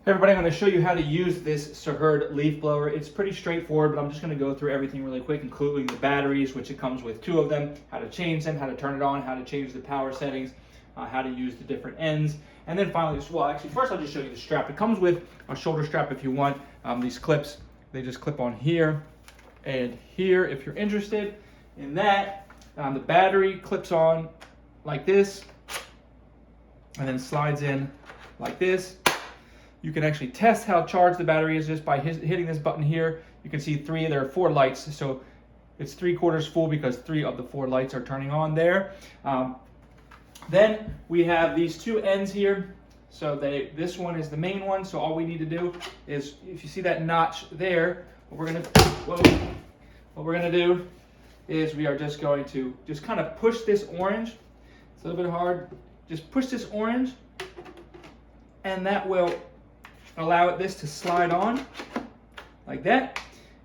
Hey everybody, I'm going to show you how to use this Sihuird leaf blower. It's pretty straightforward, but I'm just going to go through everything really quick, including the batteries, which it comes with 2 of them, how to change them, how to turn it on, how to change the power settings, how to use the different ends, and then finally, first I'll just show you the strap. It comes with a shoulder strap if you want. These clips, they just clip on here and here if you're interested in that. The battery clips on like this and then slides in like this. You can actually test how charged the battery is just by hitting this button here. You can see there are 4 lights, so it's 3/4 full because 3 of the 4 lights are turning on there. Then we have these 2 ends here. So this one is the main one, so all we need to do is, if you see that notch there, what we're gonna do is we are just going to kind of push this orange. It's a little bit hard. Just push this orange, and that will allow this to slide on like that,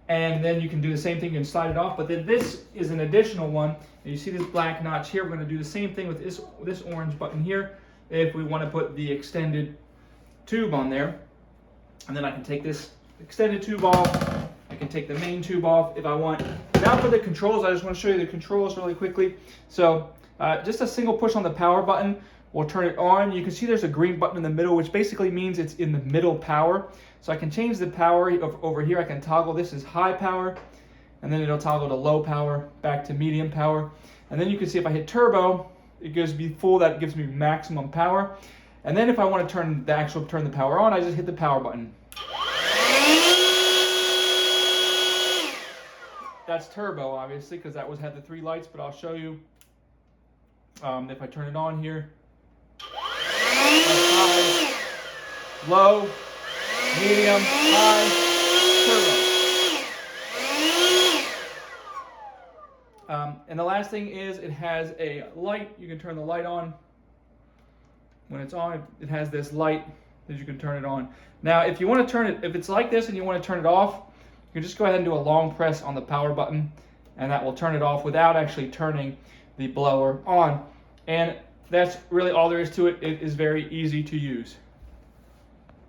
and then you can do the same thing. You can slide it off, but then this is an additional one, and you see this black notch here. We're going to do the same thing with this orange button here if we want to put the extended tube on there. And then I can take this extended tube off, I can take the main tube off if I want. Now for the controls, I just want to show you the controls really quickly. So just a single push on the power button will turn it on. You can see there's a green button in the middle, which basically means it's in the middle power. So I can change the power over here. I can toggle this as high power, and then it'll toggle to low power, back to medium power. And then you can see if I hit turbo, it gives me full, that gives me maximum power. And then if I want to turn the power on, I just hit the power button. That's turbo, obviously, because that had the 3 lights, but I'll show you if I turn it on here. High, low, medium, high, turbo. And the last thing is it has a light. You can turn the light on. When it's on, it has this light that you can turn it on. Now, if you want to turn it, if it's like this and you want to turn it off, you can just go ahead and do a long press on the power button, and that will turn it off without actually turning the blower on. And that's really all there is to it. It is very easy to use.